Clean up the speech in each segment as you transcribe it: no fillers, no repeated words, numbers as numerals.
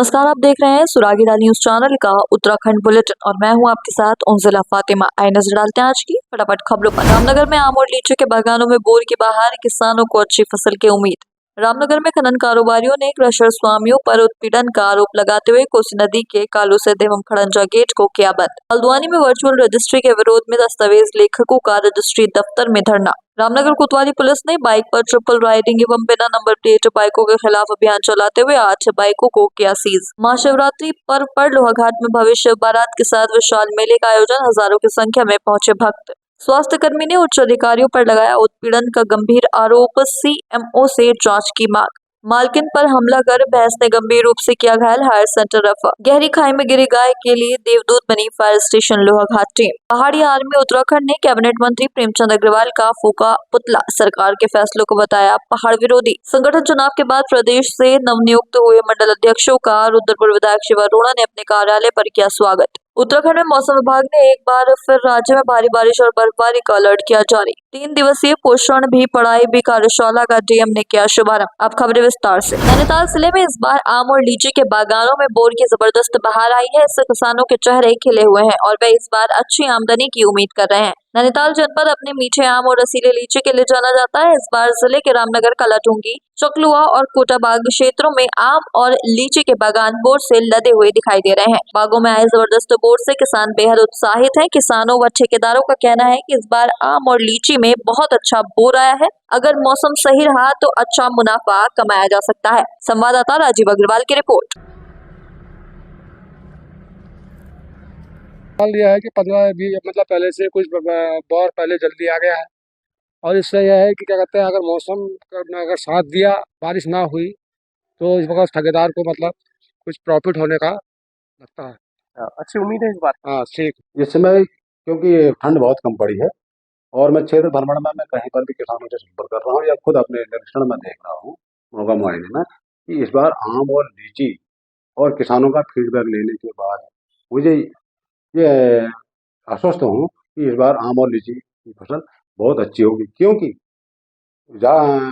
नमस्कार, आप देख रहे हैं सुरागीरा न्यूज चैनल का उत्तराखंड बुलेटिन और मैं हूं आपके साथ उंजिला फातिमा। आइए नजर डालते हैं आज की फटाफट खबरों पर। रामनगर में आम और लीची के बागानों में बोर की बहार, किसानों को अच्छी फसल की उम्मीद। रामनगर में खनन कारोबारियों ने क्रशर स्वामियों पर उत्पीड़न का आरोप लगाते हुए कोसी नदी के कालूसैद एवं खड़ंजा गेट को किया बंद। हल्द्वानी में वर्चुअल रजिस्ट्री के विरोध में दस्तावेज लेखकों का रजिस्ट्री दफ्तर में धरना। रामनगर कोतवाली पुलिस ने बाइक पर ट्रिपल राइडिंग एवं बिना नंबर प्लेट बाइकों के खिलाफ अभियान चलाते हुए 8 बाइकों को किया सीज। महाशिवरात्रि पर्व पर लोहाघाट में भव्य शिव बारात के साथ विशाल मेले का आयोजन, हजारों की संख्या में पहुंचे भक्त। स्वास्थ्य कर्मी ने उच्च अधिकारियों पर लगाया उत्पीड़न का गंभीर आरोप, सीएमओ से जांच की मांग। मालकिन पर हमला कर भैंस ने गंभीर रूप से किया घायल, हायर सेंटर रेफर। गहरी खाई में गिरी गाय के लिए देवदूत बनी फायर स्टेशन लोहाघाट टीम। पहाड़ी आर्मी उत्तराखंड ने कैबिनेट मंत्री प्रेमचंद अग्रवाल का फूका पुतला, सरकार के फैसलों को बताया पहाड़ विरोधी। संगठन चुनाव के बाद प्रदेश से नवनियुक्त हुए मंडल अध्यक्षों का रुद्रपुर विधायक शिवा अरोड़ा ने अपने कार्यालय पर किया स्वागत। उत्तराखंड में मौसम विभाग ने एक बार फिर राज्य में भारी बारिश और बर्फबारी का अलर्ट किया जारी। 3 दिवसीय पोषण भी पढ़ाई भी कार्यशाला का डीएम ने किया शुभारंभ। अब खबरें विस्तार से। नैनीताल जिले में इस बार आम और लीची के बागानों में बोर की जबरदस्त बहार आई है। इससे किसानों के चेहरे खिले हुए हैं और वे इस बार अच्छी आमदनी की उम्मीद कर रहे हैं। नैनीताल जनपद अपने मीठे आम और रसीले लीची के लिए जाना जाता है। इस बार जिले के रामनगर, कलाटूंगी, चकलुआ और कोटाबाग क्षेत्रों में आम और लीची के बागान बोर से लदे हुए दिखाई दे रहे हैं। बागों में आए जबरदस्त बोर से किसान बेहद उत्साहित हैं। किसानों व ठेकेदारों का कहना है कि इस बार आम और लीची में बहुत अच्छा बोर आया है। अगर मौसम सही रहा तो अच्छा मुनाफा कमाया जा सकता है। संवाददाता राजीव अग्रवाल की रिपोर्ट। यह है कि 15-20 मतलब पहले से कुछ बौर पहले जल्दी आ गया है और इससे यह है कि क्या कहते हैं, अगर मौसम अगर साथ दिया, बारिश ना हुई तो इस वक्त ठेकेदार को मतलब कुछ प्रॉफिट होने का लगता है। अच्छी उम्मीद है इस बार। हाँ ठीक। इस समय क्योंकि ठंड बहुत कम पड़ी है और मैं क्षेत्र भ्रमण में मैं कहीं पर भी किसानों से संपर्क कर रहा हूँ या खुद अपने निरीक्षण में देख रहा हूँ मौका मुआयने में कि इस बार आम और लीची और किसानों का फीडबैक लेने के बाद मुझे ये आश्वस्त हूँ कि इस बार आम और लीची की फसल बहुत अच्छी होगी। क्योंकि जहाँ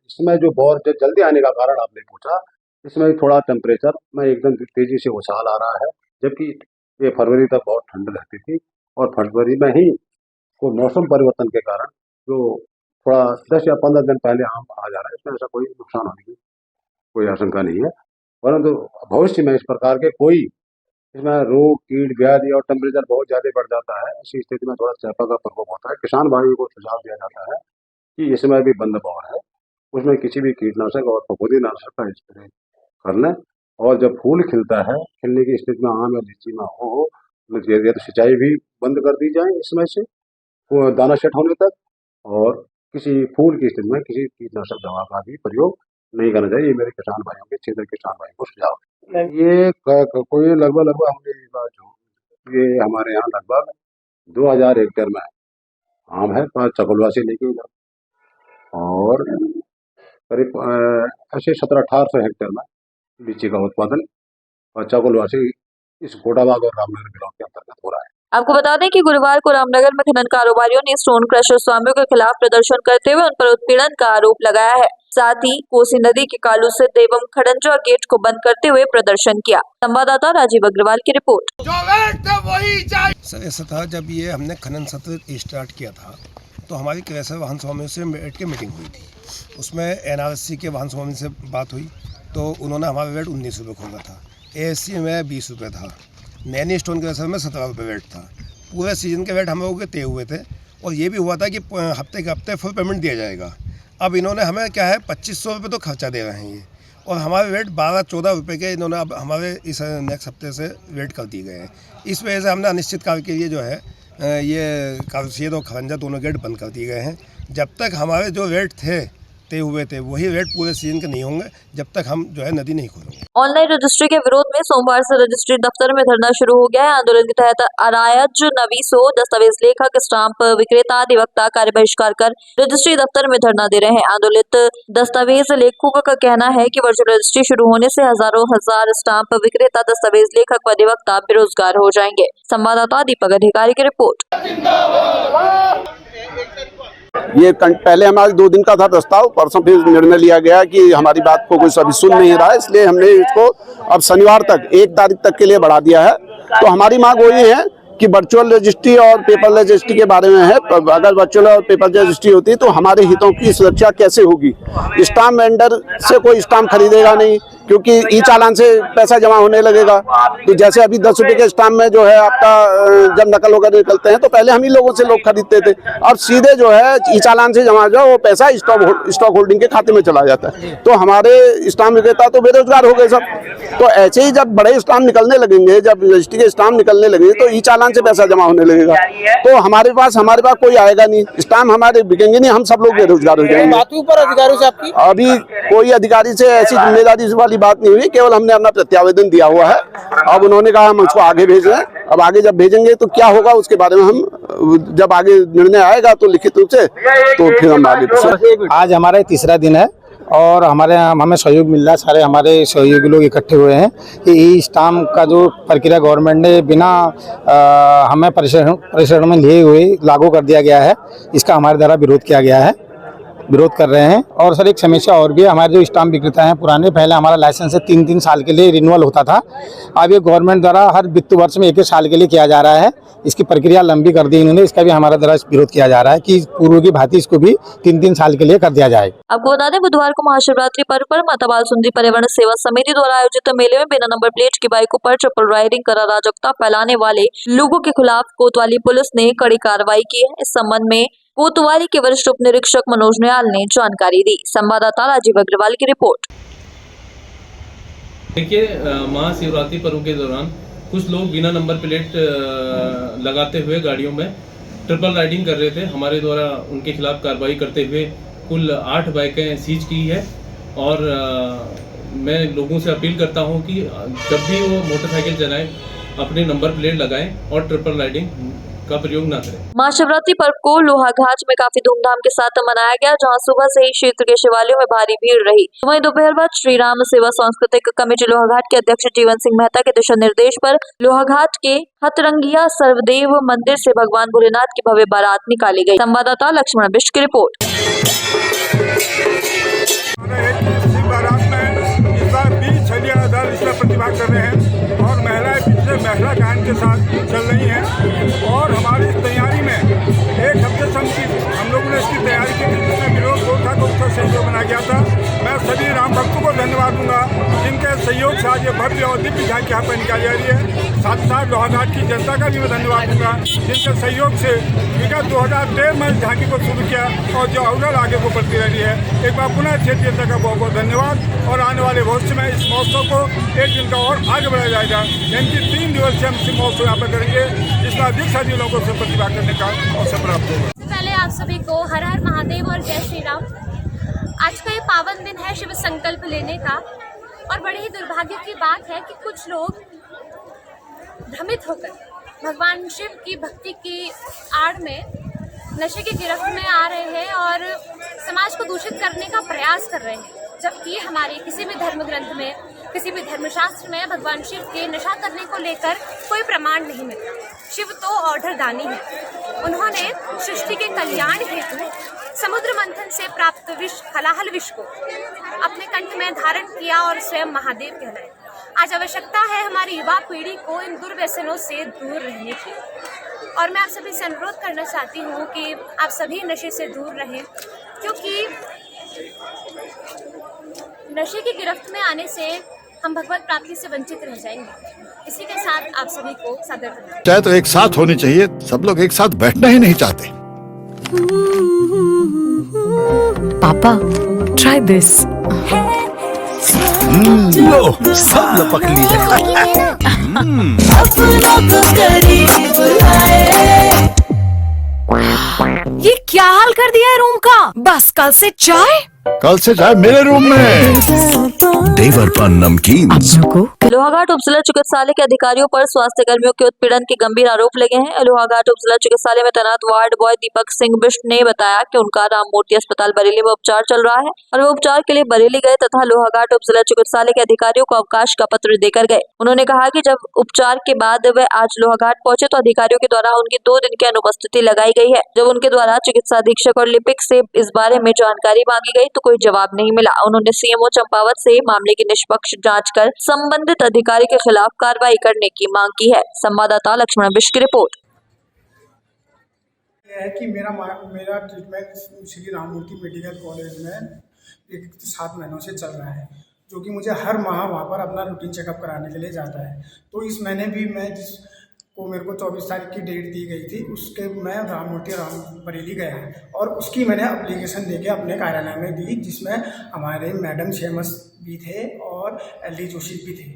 इसमें जो बौर जल्दी आने का कारण आपने पूछा, इसमें थोड़ा टेम्परेचर में एकदम तेजी से उछाल आ रहा है, जबकि ये फरवरी तक बहुत ठंड रहती थी और फरवरी में ही को मौसम परिवर्तन के कारण जो थोड़ा 10 या 15 दिन पहले आम आ जा रहा है, इसमें ऐसा कोई नुकसान होने की कोई आशंका नहीं है। परंतु भविष्य में इस प्रकार के कोई इसमें रोग, कीट, व्याधि और टेम्परेचर बहुत ज़्यादा बढ़ जाता है, ऐसी स्थिति में थोड़ा चेपा का प्रकोप होता है। किसान भाइयों को सुझाव दिया जाता है कि इसमें भी बंद बौर है, उसमें किसी भी कीटनाशक और फफूंदीनाशक का स्प्रे कर लें और जब फूल खिलता है, खिलने की स्थिति में आम या लीची में हो तो सिंचाई भी बंद कर दी जाए इसमें से वो दाना सेट होने तक, और किसी फूल की स्थिति में किसी कीटनाशक दवा का भी प्रयोग नहीं करना चाहिए। ये मेरे किसान भाइयों के क्षेत्र के किसान भाइयों को सुझाव है। ये कोई लगभग ये हमारे यहाँ लगभग 2000 हेक्टेयर में आम है, चकुलवा से लेके इधर, और करीब ऐसे 1700-1800 हेक्टेयर में लीची का उत्पादन और चकुलवा से इस कोटाबाग और रामनगर ब्लॉक के अंतर्गत हो रहा है। आपको बता दें कि गुरुवार को रामनगर में खनन कारोबारियों ने स्टोन क्रशर स्वामियों के खिलाफ प्रदर्शन करते हुए उन पर उत्पीड़न का आरोप लगाया है। साथ ही कोसी नदी के कालूसैद एवं खड़ंजा गेट को बंद करते हुए प्रदर्शन किया। संवाददाता राजीव अग्रवाल की रिपोर्ट। सर ऐसा था, जब ये हमने खनन सत्र स्टार्ट किया था तो हमारी क्रशर वाहन स्वामियों से बैठ के मीटिंग हुई थी। उसमें एनआरसी के वाहन स्वामी से बात हुई तो उन्होंने हमारा वेट 19 रुपये खोला था, एएससी में 20 रुपये था, नैनी स्टोन क्रशर में 17 रुपये वेट था। पूरे सीजन के वेट हम लोगों के तय हुए थे और ये भी हुआ था कि हफ्ते के हफ्ते फुल पेमेंट दिया जाएगा। अब इन्होंने हमें क्या है 2500 रुपये तो खर्चा दे रहे हैं ये, और हमारे वेट 12-14 रुपये के इन्होंने अब हमारे इस नेक्स्ट हफ्ते से वेट कर दिए गए हैं। इस वजह से हमने अनिश्चित काल के लिए जो है ये कालूसैद और खड़ंजा दोनों गेट बंद कर दिए गए हैं। जब तक हमारे जो रेट थे तय हुए थे वही रेट पूरे सीजन के नहीं होंगे, जब तक हम जो है नदी नहीं खोलेंगे। ऑनलाइन रजिस्ट्री के विरोध में सोमवार से रजिस्ट्री दफ्तर में धरना शुरू हो गया है। आंदोलन के तहत अरायज, नवीसो, दस्तावेज लेखक, स्टाम्प विक्रेता, अधिवक्ता कार्य बहिष्कार कर रजिस्ट्री दफ्तर में धरना दे रहे हैं। आंदोलित दस्तावेज लेखकों का कहना है कि वर्चुअल रजिस्ट्री शुरू होने से हजार स्टाम्प विक्रेता, दस्तावेज लेखक व अधिवक्ता बेरोजगार हो जाएंगे। संवाददाता दीपक अधिकारी की रिपोर्ट। ये पहले हमारे 2 दिन का था प्रस्ताव, परसों फिर निर्णय लिया गया कि हमारी बात को कोई सभी सुन नहीं रहा है, इसलिए हमने इसको अब शनिवार तक 1 तारीख तक के लिए बढ़ा दिया है। तो हमारी मांग वही है कि वर्चुअल रजिस्ट्री और पेपर रजिस्ट्री के बारे में है। अगर वर्चुअल और पेपर रजिस्ट्री होती तो हमारे हितों की सुरक्षा कैसे होगी? स्टाम्प वेंडर से कोई स्टाम्प खरीदेगा नहीं, क्योंकि ई चालान से पैसा जमा होने लगेगा। तो जैसे अभी 10 रुपए के स्टाम्प में जो है आपका जब नकल वगैरह निकलते हैं तो पहले हम ही लोगों से लोग खरीदते थे, अब सीधे जो है ई चालान से जमा जाओ वो पैसा स्टॉक होल्डिंग के खाते में चला जाता है। तो हमारे स्टाम्प विक्रेता तो बेरोजगार हो गए सब। तो ऐसे ही जब बड़े स्टाम्प निकलने लगेंगे, जब रजिस्ट्री के स्टाम्प निकलने लगेंगे तो ई चालान से पैसा जमा होने लगेगा, तो हमारे पास कोई आएगा नहीं, स्टाम्प हमारे बिकेंगे नहीं, हम सब लोग बेरोजगार हो जाएंगे। बात हुई ऊपर अधिकारियों से आपकी? अभी कोई अधिकारी से ऐसी जिम्मेदारी वाली बात नहीं हुई, केवल हमने अपना प्रत्यावेदन दिया हुआ है। अब उन्होंने कहा हम उसको आगे भेज रहे हैं। अब आगे जब भेजेंगे तो क्या होगा उसके बारे में हम जब आगे निर्णय आएगा तो लिखित रूप से तो फिर हम आगे। आज हमारा 3रा दिन है और हमें सहयोग मिल रहा है। सारे हमारे सहयोगी लोग इकट्ठे हुए हैं कि ई स्टाम्प का जो प्रक्रिया गवर्नमेंट ने बिना हमें परिश्रम में लिए हुए लागू कर दिया गया है, इसका हमारे द्वारा विरोध कर रहे हैं। और सर एक समस्या और भी है, हमारे जो स्टाम्प विक्रेता हैं पुराने, पहले हमारा लाइसेंस 3-3 साल के लिए रिन्यूअल होता था, अब ये गवर्नमेंट द्वारा हर वित्त वर्ष में 1 साल के लिए किया जा रहा है। इसकी प्रक्रिया लंबी कर दी इन्होंने, इसका भी हमारा द्वारा विरोध किया जा रहा है कि पूर्व की भांति इसको भी 3-3 साल के लिए कर दिया जाए। आपको बता दें, बुधवार को महाशिवरात्रि पर्व पर माता बाल सुंदरी परिवहन सेवा समिति द्वारा आयोजित मेले में बिना नंबर प्लेट की बाइकों पर ट्रिपल राइडिंग कर अराजकता फैलाने वाले लोगों के खिलाफ कोतवाली पुलिस ने कड़ी कार्रवाई की है। इस संबंध में कोतवाली के वरिष्ठ उप निरीक्षक मनोज निहाल ने जानकारी दी। संवाददाता राजीव अग्रवाल की रिपोर्ट। देखिए, महाशिवरात्रि पर्व के दौरान कुछ लोग बिना नंबर प्लेट लगाते हुए गाड़ियों में ट्रिपल राइडिंग कर रहे थे। हमारे द्वारा उनके खिलाफ कार्रवाई करते हुए कुल 8 बाइकें सीज की है। और मैं लोगों से अपील करता हूं कि जब भी वो मोटरसाइकिल चलाएं अपने नंबर प्लेट लगाएं और ट्रिपल राइडिंग का प्रयोग न करें। महाशिवरात्रि पर्व को लोहाघाट में काफी धूमधाम के साथ मनाया गया, जहां सुबह से ही क्षेत्र के शिवालयों में भारी भीड़ रही। वहीं दोपहर बाद श्री राम सेवा सांस्कृतिक कमेटी लोहाघाट के अध्यक्ष जीवन सिंह मेहता के दिशा निर्देश पर लोहाघाट के हथरंगिया सर्वदेव मंदिर से भगवान भोलेनाथ की भव्य बारात निकाली गई। संवाददाता लक्ष्मण बिष्ट की रिपोर्ट। प्रतिभाग कर रहे हैं और महिलाएं पिछले महिला गायन के साथ चल रही हैं। और हमारी इस तैयारी में 1 हफ्ते से हम लोगों ने इसकी तैयारी की थी, जिसमें विरोध जो था तो उसका सहयोग बनाया गया था। मैं सभी राम भक्तों को धन्यवाद दूंगा जिनके सहयोग से आज ये भव्य और दिव्य झांकी यहाँ पर निकाली जा रही है। साथ साथ लोहाघाट की जनता का भी मैं धन्यवाद दूंगा जिनके सहयोग से विगत 2013 में इस झांकी को शुरू किया और जो अव्वल आगे को बढ़ती रह रही है। एक बार पुनः क्षेत्रीय जनता का बहुत बहुत धन्यवाद। और आने वाले भविष्य में इस महोत्सव को 1 दिन का और आगे बढ़ाया जाएगा, यानी कि 3 दिवसीय हम इस महोत्सव यहाँ पर करेंगे, जिसमें अधिक से अधिक लोगों से प्रतिभाग करने का अवसर प्राप्त होगा। पहले आप सभी को हर हर महादेव और जय श्री राम। आज का ये पावन दिन है शिव संकल्प लेने का, और बड़ी ही दुर्भाग्य की बात है कि कुछ लोग भ्रमित होकर भगवान शिव की भक्ति की आड़ में नशे की गिरफ्त में आ रहे हैं और समाज को दूषित करने का प्रयास कर रहे हैं, जबकि हमारे किसी भी धर्म ग्रंथ में, किसी भी धर्मशास्त्र में भगवान शिव के नशा करने को लेकर कोई प्रमाण नहीं मिलता। शिव तो ऑर्डर दानी है। उन्होंने सृष्टि के कल्याण हेतु समुद्र मंथन से प्राप्त विष, हलाहल विष को अपने कंठ में धारण किया और स्वयं महादेव कहलाए। आज आवश्यकता है हमारी युवा पीढ़ी को इन दुर्व्यसनों से दूर रहने की, और मैं आप सभी से अनुरोध करना चाहती हूँ कि आप सभी नशे से दूर रहें, क्योंकि नशे की गिरफ्त में आने से हम भगवत प्राप्ति से वंचित रह जाएंगे। इसी के साथ आप सभी को सादर करना चाहे तो एक साथ होनी चाहिए, सब लोग एक साथ बैठना ही नहीं चाहते। पापा, ट्राई दिस। लो, सब लपक लीजिए। ये क्या हाल कर दिया है रूम का? बस कल से चाय कल से चाय मेरे रूम में। देवर पान नमकीन। लोहाघाट उपजिला चिकित्सालय के अधिकारियों पर स्वास्थ्य कर्मियों के उत्पीड़न के गंभीर आरोप लगे हैं। लोहाघाट उपजिला चिकित्सालय में तैनात वार्ड बॉय दीपक सिंह बिष्ट ने बताया कि उनका राममूर्ति अस्पताल बरेली में उपचार चल रहा है और वो उपचार के लिए बरेली गए तथा लोहाघाट उपजिला चिकित्सालय के अधिकारियों को अवकाश का पत्र देकर गए। उन्होंने कहा कि जब उपचार के बाद वे आज लोहाघाट पहुंचे तो अधिकारियों के द्वारा उनकी 2 दिन की अनुपस्थिति लगाई गई है। जब उनके द्वारा चिकित्सा अधीक्षक और लिपिक से इस बारे में जानकारी मांगी गई तो कोई जवाब नहीं मिला। उन्होंने सीएमओ चंपावत से मामले की निष्पक्ष जांच कर संबंधित अधिकारी के खिलाफ कार्रवाई करने की मांग की है। संवाददाता लक्ष्मण बिष्ट की रिपोर्ट। यह है कि मेरा treatment Shri Rammurti medical college में 7 महीनों से चल रहा है, जो कि मुझे हर माह वहाँ पर अपना रूटीन चेकअप कराने के लिए जाता है। तो इस महीने भी मेरे को 24 तारीख की डेट दी गई थी, उसके मैं राममूर्ति बरेली गया और उसकी मैंने एप्लीकेशन देके अपने कार्यालय में दी, जिसमें हमारे मैडम शेमस भी थे और एलडी जोशी भी थे।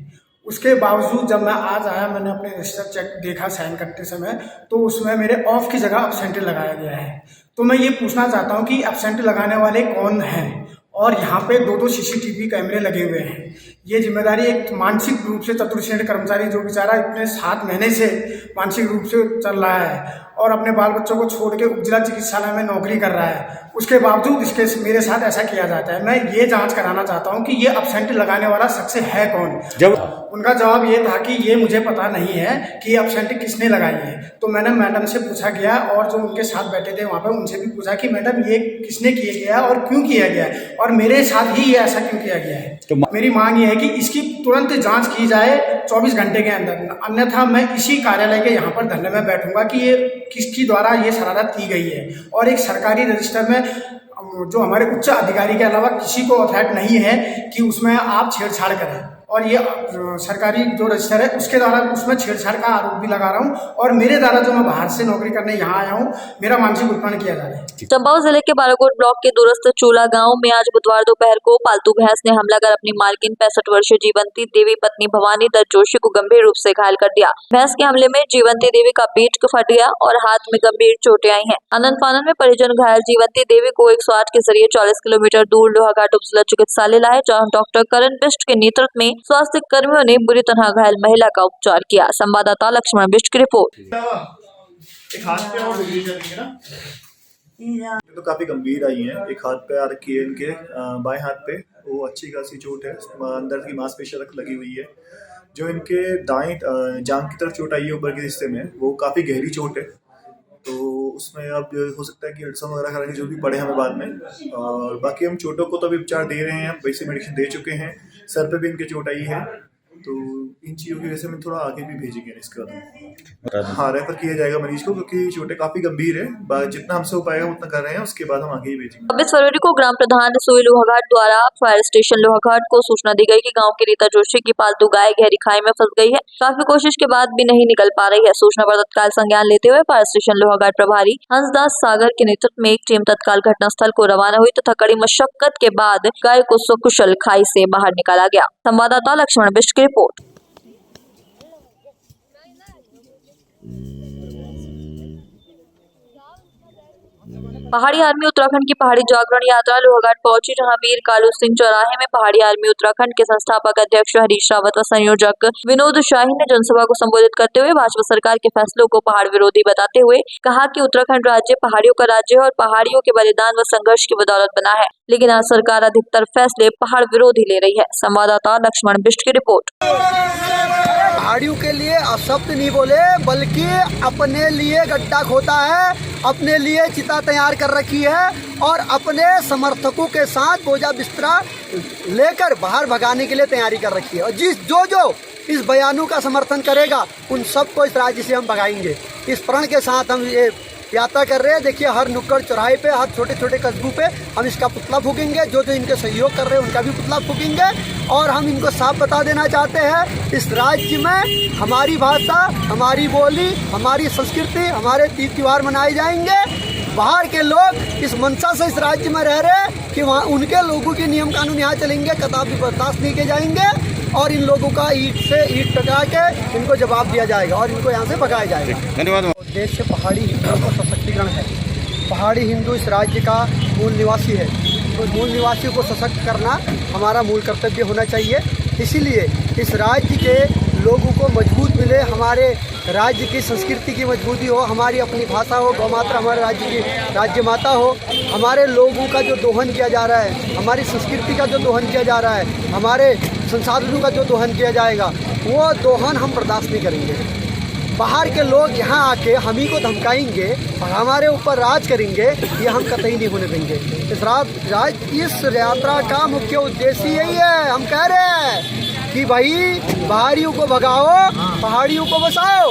उसके बावजूद जब मैं आज आया, मैंने अपने रजिस्टर चेक देखा साइन करते समय, तो उसमें मेरे ऑफ की जगह एब्सेंट लगाया गया है। तो मैं ये पूछना चाहता हूँ कि एब्सेंट लगाने वाले कौन हैं और यहाँ पे 2 सीसीटीवी कैमरे लगे हुए हैं। ये जिम्मेदारी एक मानसिक रूप से चतुर श्रेणी कर्मचारी जो बेचारा इतने 7 महीने से मानसिक रूप से चल रहा है और अपने बाल बच्चों को छोड़ के उपजिला चिकित्सालय में नौकरी कर रहा है, उसके बावजूद इसके मेरे साथ ऐसा किया जाता है। मैं ये जांच कराना चाहता हूँ कि ये एब्सेंट लगाने वाला शख्स है कौन। जब उनका जवाब ये था कि ये मुझे पता नहीं है कि एब्सेंट किसने लगाई है। तो मैंने मैडम से पूछा गया और जो उनके साथ बैठे थे वहाँ पे उनसे भी पूछा कि मैडम ये किसने किया गया और क्यों किया गया है और मेरे साथ ही ये ऐसा क्यों किया गया है। तो मेरी मांग ये है कि इसकी तुरंत जांच की जाए 24 घंटे के अंदर, अन्यथा मैं इसी कार्यालय के यहाँ पर धरने में बैठूंगा कि ये किसकी द्वारा ये शरारत की गई है। और एक सरकारी रजिस्टर में जो हमारे उच्च अधिकारी के अलावा किसी को अथॉरिटी नहीं है कि उसमें आप छेड़छाड़ करें, और ये सरकारी जो रजिस्टर है उसके द्वारा उसमें छेड़छाड़ का आरोप भी लगा रहा हूँ और मेरे द्वारा जो मैं बाहर से नौकरी करने यहाँ आया हूँ, मेरा मानसिक उत्पन्न किया जा रहा है। चंपावत जिले के बाराकोट ब्लॉक के दूरस्थ चूला गांव में आज बुधवार दोपहर को पालतू भैंस ने हमला कर अपनी मालकिन 65 वर्षीय जीवंती देवी पत्नी भवानी दत्त जोशी को गंभीर रूप से घायल कर दिया। भैंस के हमले में जीवंती देवी का पीठ फट गया और हाथ में गंभीर चोटें आई हैं। आनंद फानन में परिजन घायल जीवंती देवी को 108 के जरिए 40 किलोमीटर दूर लोहाघाट उपजिला चिकित्सालय लाए, जहाँ डॉक्टर करण बिष्ट के नेतृत्व में स्वास्थ्य कर्मियों ने बुरी तरह घायल महिला का उपचार किया। संवाददाता लक्ष्मण बिष्ट की रिपोर्ट। एक हाथ पे और डिग्री चलेंगे ना, ये तो काफी गंभीर आई है। एक हाथ पे आ रखी है इनके, बाएं हाथ पे वो अच्छी खासी चोट है, अंदर की मांसपेशियां लगी हुई है। जो इनके दाएं जांघ की तरफ चोट आई है ऊपर के हिस्से में, वो काफी गहरी चोट है। तो उसमें अब हो सकता है कि अल्ट्रासाउंड वगैरह कराने जो भी पड़े हमें बाद में। और बाकी हम चोटों को तो अभी उपचार दे रहे हैं, बेसिक मेडिसिन दे चुके हैं। सर पे भी इनके चोट आई है, तो इन चीज़ों की वजह से मैं थोड़ा आगे भी भेजेंगे इसके बाद। हाँ, रेफर किया जाएगा मरीज को, क्योंकि चोटें काफ़ी गंभीर है। जितना हमसे हो पाएगा उतना कर रहे हैं, उसके बाद हम आगे ही भेजेंगे। 26 फरवरी को ग्राम प्रधान सुई लोहाघाट द्वारा फायर स्टेशन लोहाघाट को सूचना दी गई कि गांव की रीता जोशी की पालतू गाय गहरी खाई में फंस गई है। काफी कोशिश के बाद भी नहीं निकल पा रही है। सूचना पर तत्काल संज्ञान लेते हुए फायर स्टेशन लोहाघाट प्रभारी हंसदास सागर के नेतृत्व में एक टीम तत्काल घटनास्थल को रवाना हुई तथा कड़ी मशक्कत के बाद गाय को सकुशल खाई से बाहर निकाला गया। संवाददाता लक्ष्मण बिष्ट की रिपोर्ट। पहाड़ी आर्मी उत्तराखंड की पहाड़ी जागरण यात्रा लोहाघाट पहुंची, जहां वीर कालू सिंह चौराहे में पहाड़ी आर्मी उत्तराखंड के संस्थापक अध्यक्ष हरीश रावत व संयोजक विनोद शाही ने जनसभा को संबोधित करते हुए भाजपा सरकार के फैसलों को पहाड़ विरोधी बताते हुए कहा कि उत्तराखंड राज्य पहाड़ियों का राज्य है और पहाड़ियों के बलिदान व संघर्ष की बदौलत बना है, लेकिन आज सरकार अधिकतर फैसले पहाड़ विरोधी ले रही है। संवाददाता लक्ष्मण बिष्ट की रिपोर्ट। पहाड़ियों के लिए अशब्द नहीं बोले, बल्कि अपने लिए गड्ढा खोदा है, अपने लिए चिता तैयार कर रखी है और अपने समर्थकों के साथ बोझा बिस्तरा लेकर बाहर भगाने के लिए तैयारी कर रखी है। और जो इस बयानों का समर्थन करेगा उन सबको इस राज्य से हम भगाएंगे। इस प्रण के साथ हम ये यात्रा कर रहे हैं। देखिए, हर नुक्कड़ चौराहे पे, हर छोटे छोटे कस्बों पे हम इसका पुतला फूकेंगे। जो इनके सहयोग कर रहे हैं उनका भी पुतला फूकेंगे। और हम इनको साफ बता देना चाहते हैं, इस राज्य में हमारी भाषा, हमारी बोली, हमारी संस्कृति, हमारे तीज त्योहार मनाए जाएंगे। बाहर के लोग इस मंशा से इस राज्य में रह रहे हैं कि वहाँ उनके लोगों के नियम कानून यहाँ चलेंगे, कदापि बर्दाश्त नहीं किए जाएंगे और इन लोगों का ईंट से ईंट टका के इनको जवाब दिया जाएगा और इनको यहाँ से भगाया जाएगा। धन्यवाद। उद्देश्य पहाड़ी हिंदुओं का सशक्तिकरण है। पहाड़ी हिंदू इस राज्य का मूल निवासी है। मूल निवासियों को सशक्त करना हमारा मूल कर्तव्य होना चाहिए। इसीलिए इस राज्य के लोगों को मजबूत मिले, हमारे राज्य की संस्कृति की मजबूती हो, हमारी अपनी भाषा हो, गौ माता हमारे राज्य की राज्य माता हो, हमारे लोगों का जो दोहन किया जा रहा है, हमारी संस्कृति का जो दोहन किया जा रहा है, हमारे संसाधनों का जो दोहन किया जाएगा, वो दोहन हम बर्दाश्त नहीं करेंगे। बाहर के लोग यहाँ आके हम ही को धमकाएंगे और हमारे ऊपर राज करेंगे, ये हम कतई नहीं होने देंगे। इस यात्रा का मुख्य उद्देश्य यही है। हम कह रहे हैं कि भाई बाहरियों को भगाओ, पहाड़ियों को बसाओ।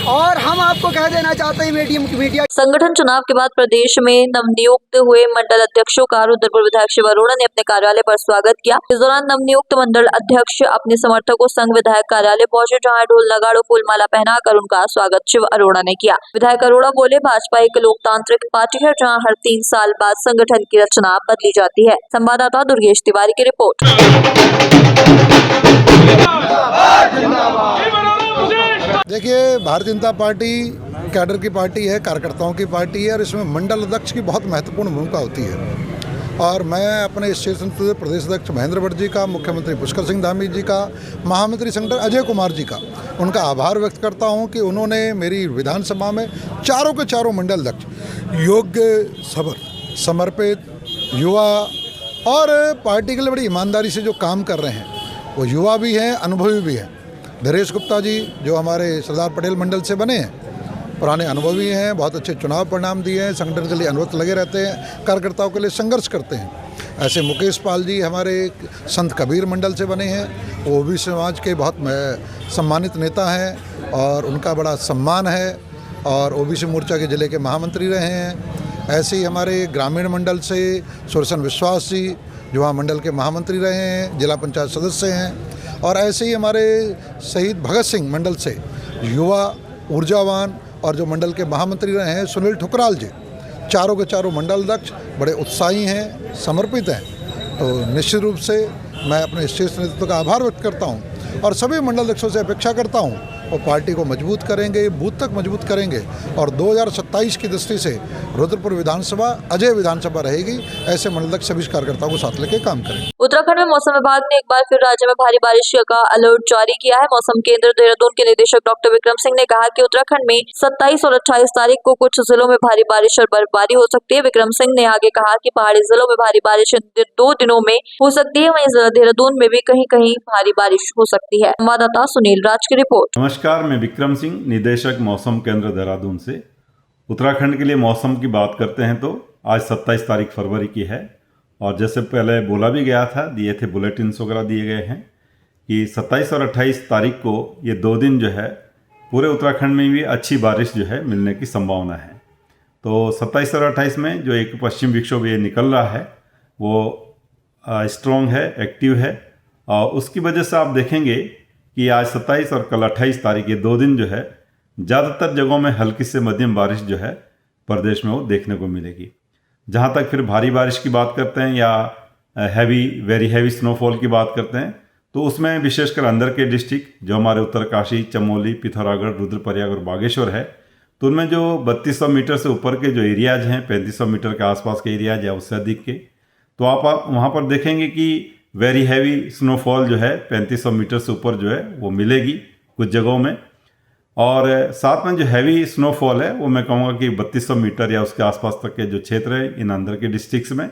और हम आपको कह देना चाहते हैं मीडिया संगठन चुनाव के बाद प्रदेश में नवनियुक्त हुए मंडल अध्यक्षों का रुद्रपुर विधायक शिव अरोड़ा ने अपने कार्यालय पर स्वागत किया। इस दौरान नवनियुक्त मंडल अध्यक्ष अपने समर्थकों संघ विधायक कार्यालय पहुंचे, जहां ढोल नगाड़ों फूलमाला पहनाकर उनका स्वागत शिव अरोड़ा ने किया। विधायक अरोड़ा बोले, भाजपा एक लोकतांत्रिक पार्टी है जहाँ हर 3 साल बाद संगठन की रचना बदली जाती है। संवाददाता दुर्गेश तिवारी की रिपोर्ट। देखिए, भारतीय जनता पार्टी कैडर की पार्टी है, कार्यकर्ताओं की पार्टी है और इसमें मंडल अध्यक्ष की बहुत महत्वपूर्ण भूमिका होती है। और मैं अपने इस क्षेत्र से प्रदेश अध्यक्ष महेंद्र भट्ट जी का, मुख्यमंत्री पुष्कर सिंह धामी जी का, महामंत्री संगठन अजय कुमार जी का, उनका आभार व्यक्त करता हूं कि उन्होंने मेरी विधानसभा में चारों के चारों मंडल अध्यक्ष योग्य, सबर, समर्पित, युवा और पार्टी के लिए बड़ी ईमानदारी से जो काम कर रहे हैं, वो युवा भी हैं, अनुभवी भी हैं। धीरेश गुप्ता जी जो हमारे सरदार पटेल मंडल से बने हैं, पुराने अनुभवी हैं, बहुत अच्छे चुनाव परिणाम दिए हैं, संगठन के लिए अनवरत लगे रहते हैं, कार्यकर्ताओं के लिए संघर्ष करते हैं। ऐसे मुकेश पाल जी हमारे संत कबीर मंडल से बने हैं, वो भी समाज के बहुत सम्मानित नेता हैं और उनका बड़ा सम्मान है और ओबीसी मोर्चा के जिले के महामंत्री रहे हैं। ऐसे ही हमारे ग्रामीण मंडल से सुरसन विश्वास जी जो वहाँ मंडल के महामंत्री रहे हैं, जिला पंचायत सदस्य हैं। और ऐसे ही हमारे शहीद भगत सिंह मंडल से युवा, ऊर्जावान और जो मंडल के महामंत्री रहे हैं सुनील ठुकराल जी, चारों के चारों मंडल अध्यक्ष बड़े उत्साही हैं, समर्पित हैं। तो निश्चित रूप से मैं अपने शीर्ष नेतृत्व का आभार व्यक्त करता हूं और सभी मंडल अध्यक्षों से अपेक्षा करता हूं वो पार्टी को मजबूत करेंगे, बूथ तक मजबूत करेंगे और 2027 की दृष्टि से रुद्रपुर विधानसभा अजय विधानसभा रहेगी। ऐसे मंडल अध्यक्ष सभी कार्यकर्ताओं को साथ लेकर काम करेंगे। उत्तराखंड में मौसम विभाग ने एक बार फिर राज्य में भारी बारिश का अलर्ट जारी किया है। मौसम केंद्र देहरादून के निदेशक डॉक्टर विक्रम सिंह ने कहा कि उत्तराखंड में 27 और 28 तारीख को कुछ जिलों में भारी बारिश और बर्फबारी हो सकती है। विक्रम सिंह ने आगे कहा कि पहाड़ी जिलों में भारी बारिश इन 2 दिनों में हो सकती है, वहीं जिला देहरादून में भी कहीं कहीं भारी बारिश हो सकती है। संवाददाता सुनील राज की रिपोर्ट। नमस्कार, मैं विक्रम सिंह, निदेशक मौसम केंद्र देहरादून से। उत्तराखंड के लिए मौसम की बात करते हैं तो आज 27 तारीख फरवरी की है और जैसे पहले बोला भी गया था, दिए थे बुलेटिन्स वगैरह दिए गए हैं कि 27 और 28 तारीख को ये 2 दिन जो है पूरे उत्तराखंड में भी अच्छी बारिश जो है मिलने की संभावना है। तो 27 और 28 में जो एक पश्चिम विक्षोभ ये निकल रहा है वो स्ट्रॉन्ग है, एक्टिव है और उसकी वजह से आप देखेंगे कि आज 27 और कल 28 तारीख ये 2 दिन जो है ज़्यादातर जगहों में हल्की से मध्यम बारिश जो है प्रदेश में वो देखने को मिलेगी। जहाँ तक फिर भारी बारिश की बात करते हैं या वेरी हैवी स्नोफॉल की बात करते हैं तो उसमें विशेषकर अंदर के डिस्ट्रिक्ट जो हमारे उत्तरकाशी, चमोली, पिथौरागढ़, रुद्रप्रयाग और बागेश्वर है, तो उनमें जो 3200 मीटर से ऊपर के जो एरियाज हैं, 3500 मीटर के आसपास के एरियाज या उससे अधिक के, तो आप वहाँ पर देखेंगे कि वेरी हैवी स्नोफॉल जो है 3500 मीटर से ऊपर जो है वो मिलेगी कुछ जगहों में। और साथ में जो हैवी स्नोफॉल है वो मैं कहूँगा कि 3200 मीटर या उसके आसपास तक के जो क्षेत्र है इन अंदर के डिस्ट्रिक्ट्स में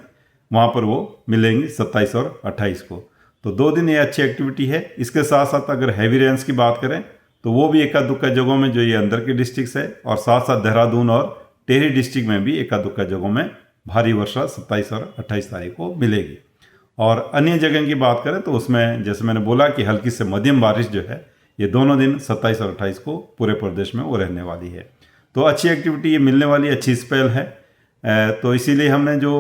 वहाँ पर वो मिलेंगी 27 और 28 को। तो 2 दिन ये अच्छी एक्टिविटी है। इसके साथ साथ अगर हैवी रेंस की बात करें तो वो भी एका दुक्का जगहों में जो ये अंदर के डिस्ट्रिक्ट्स है और साथ साथ देहरादून और टिहरी डिस्ट्रिक्ट में भी एका दुक्का जगहों में भारी वर्षा 27 और 28 तारीख को मिलेगी। और अन्य जगह की बात करें तो उसमें जैसे मैंने बोला कि हल्की से मध्यम बारिश जो है ये दोनों दिन 27 और 28 को पूरे प्रदेश में वो रहने वाली है। तो अच्छी एक्टिविटी ये मिलने वाली अच्छी स्पेल है। तो इसीलिए हमने जो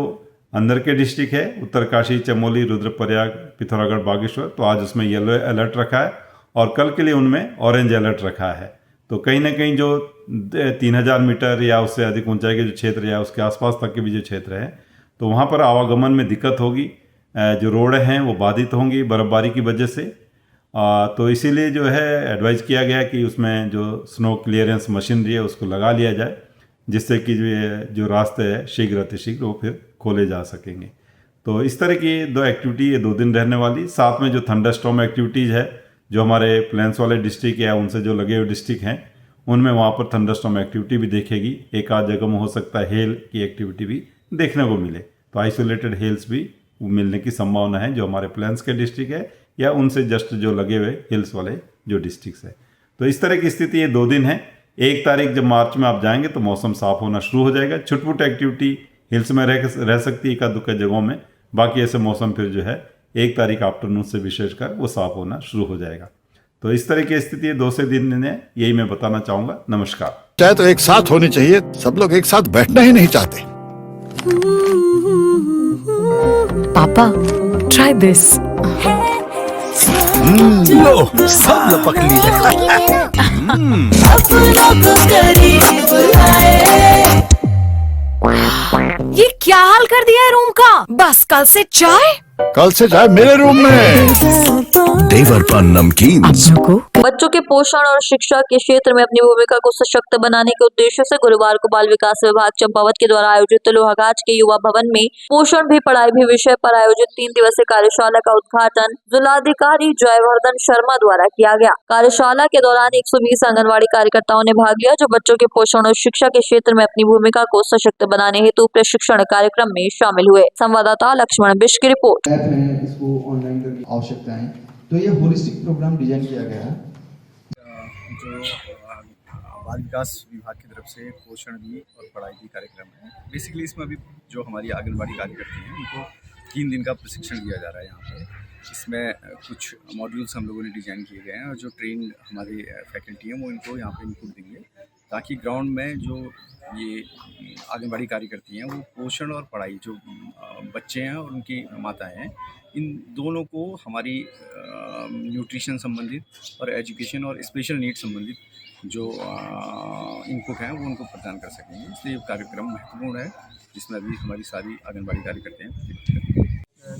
अंदर के डिस्ट्रिक्ट है उत्तरकाशी, चमोली, रुद्रप्रयाग, पिथौरागढ़, बागेश्वर, तो आज उसमें येलो अलर्ट रखा है और कल के लिए उनमें ऑरेंज अलर्ट रखा है। तो कहीं ना कहीं जो 3000 मीटर या उससे अधिक ऊंचाई के जो क्षेत्र या उसके आसपास तक के भी जो क्षेत्र हैं तो वहाँ पर आवागमन में दिक्कत होगी, जो रोड हैं वो बाधित होंगी बर्फ़बारी की वजह से। तो इसीलिए जो है एडवाइज़ किया गया कि उसमें जो स्नो क्लियरेंस मशीनरी है उसको लगा लिया जाए, जिससे कि जो रास्ते हैं शीघ्र अतिशीघ्र वो फिर खोले जा सकेंगे। तो इस तरह की 2 एक्टिविटी ये 2 दिन रहने वाली, साथ में जो थंडरस्टॉर्म एक्टिविटीज़ है जो हमारे प्लेन्स वाले डिस्ट्रिक्ट या उनसे जो लगे हुए डिस्ट्रिक्ट हैं उनमें वहाँ पर थंडरस्टॉर्म एक्टिविटी भी देखेगी। एक आध जगह में हो सकता है हेल की एक्टिविटी भी देखने को मिले, तो आइसोलेटेड हेल्स भी मिलने की संभावना है जो हमारे प्लेन्स के डिस्ट्रिक्ट है या उनसे जस्ट जो लगे हुए हिल्स वाले जो डिस्ट्रिक्ट है। तो इस तरह की स्थिति ये 2 दिन है। 1 तारीख जब मार्च में आप जाएंगे तो मौसम साफ होना शुरू हो जाएगा। छुटपुट एक्टिविटी हिल्स में रह सकती है एकाध दुक्का जगहों में, बाकी ऐसे मौसम फिर जो है 1 तारीख आफ्टरनून से विशेषकर वो साफ होना शुरू हो जाएगा। तो इस तरह की स्थिति 2 से 3 दिन है, यही मैं बताना चाहूँगा। नमस्कार। चाहे तो एक साथ होनी चाहिए, सब लोग एक साथ बैठना ही नहीं चाहते। पापा, try this. लो सब लपक ली। ये क्या हाल कर दिया है रूम का? बस कल से चाय मेरे रूम में। देवरपन नमकीन। बच्चों के पोषण और शिक्षा के क्षेत्र में अपनी भूमिका को सशक्त बनाने के उद्देश्य से गुरुवार को बाल विकास विभाग चंपावत के द्वारा आयोजित लोहागाज के युवा भवन में पोषण भी पढ़ाई भी विषय पर आयोजित 3 दिवसीय कार्यशाला का उद्घाटन जिलाधिकारी जयवर्धन शर्मा द्वारा किया गया। कार्यशाला के दौरान 120 आंगनबाड़ी कार्यकर्ताओं ने भाग लिया जो बच्चों के पोषण और शिक्षा के क्षेत्र में अपनी भूमिका को सशक्त बनाने हेतु प्रशिक्षण कार्यक्रम में शामिल हुए। संवाददाता लक्ष्मण बिश की रिपोर्ट। इसको ऑनलाइन करने की आवश्यकता है, तो ये होलिस्टिक प्रोग्राम डिजाइन किया गया है जो बाल विकास विभाग की तरफ से पोषण भी और पढ़ाई भी कार्यक्रम है। बेसिकली इसमें अभी जो हमारी आंगनबाड़ी कार्यकर्ती हैं उनको 3 दिन का प्रशिक्षण दिया जा रहा है यहाँ पे। इसमें कुछ मॉड्यूल्स हम लोगों ने डिज़ाइन किए गए हैं और जो ट्रेंड हमारे फैकल्टी हैं वो इनको यहाँ पे इनपुट देंगे ताकि ग्राउंड में जो ये आंगनबाड़ी कार्यकर्ती हैं वो पोषण और पढ़ाई जो बच्चे हैं और उनकी माताएं हैं इन दोनों को हमारी न्यूट्रिशन संबंधित और एजुकेशन और स्पेशल नीड संबंधित जो इनपुट हैं वो उनको प्रदान कर सकेंगे। इसलिए कार्यक्रम महत्वपूर्ण है जिसमें अभी हमारी सारी आंगनबाड़ी कार्यकर्ते हैं।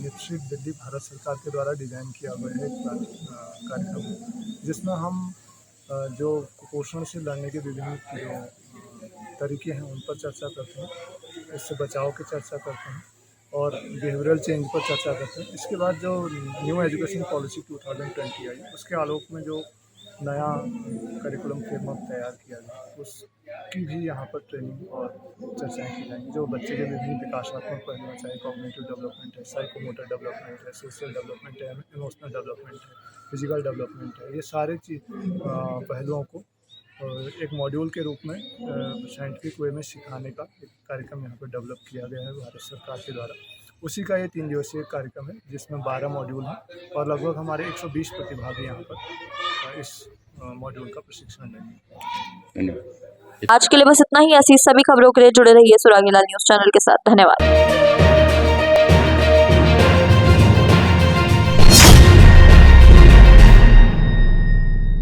निश्चित दिल्ली भारत सरकार के द्वारा डिज़ाइन किया हुआ है एक कार्यक्रम जिसमें हम जो कुपोषण से लड़ने के विभिन्न जो तरीके हैं उन पर चर्चा करते हैं, इससे बचाव की चर्चा करते हैं और बिहेवियरल चेंज पर चर्चा करते हैं। इसके बाद जो न्यू एजुकेशन पॉलिसी 2020 आई उसके आलोक में जो नया करिकुलम फ्रेमवर्क तैयार किया गया उसकी भी यहाँ पर ट्रेनिंग और चर्चाएं की जाएंगी जो बच्चे के विभिन्न विकासात्मक पहलू हैं, चाहे कॉग्निटिव डेवलपमेंट है, साइकोमोटर डेवलपमेंट है, सोशल डेवलपमेंट है, इमोशनल डेवलपमेंट है, फिजिकल डेवलपमेंट है। ये सारे पहलुओं को एक मॉड्यूल के रूप में साइंटिफिक वे में सिखाने का एक कार्यक्रम यहाँ पर डेवलप किया गया है भारत सरकार के द्वारा। उसी का ये 3 दिवसीय कार्यक्रम है जिसमें 12 मॉड्यूल हैं और लगभग हमारे 120 प्रतिभागी यहाँ पर इस मॉड्यूल का प्रशिक्षण लेंगे। आज के लिए बस इतना ही। ऐसी सभी खबरों के लिए जुड़े रहिए सुरागीलाल न्यूज़ चैनल के साथ। धन्यवाद।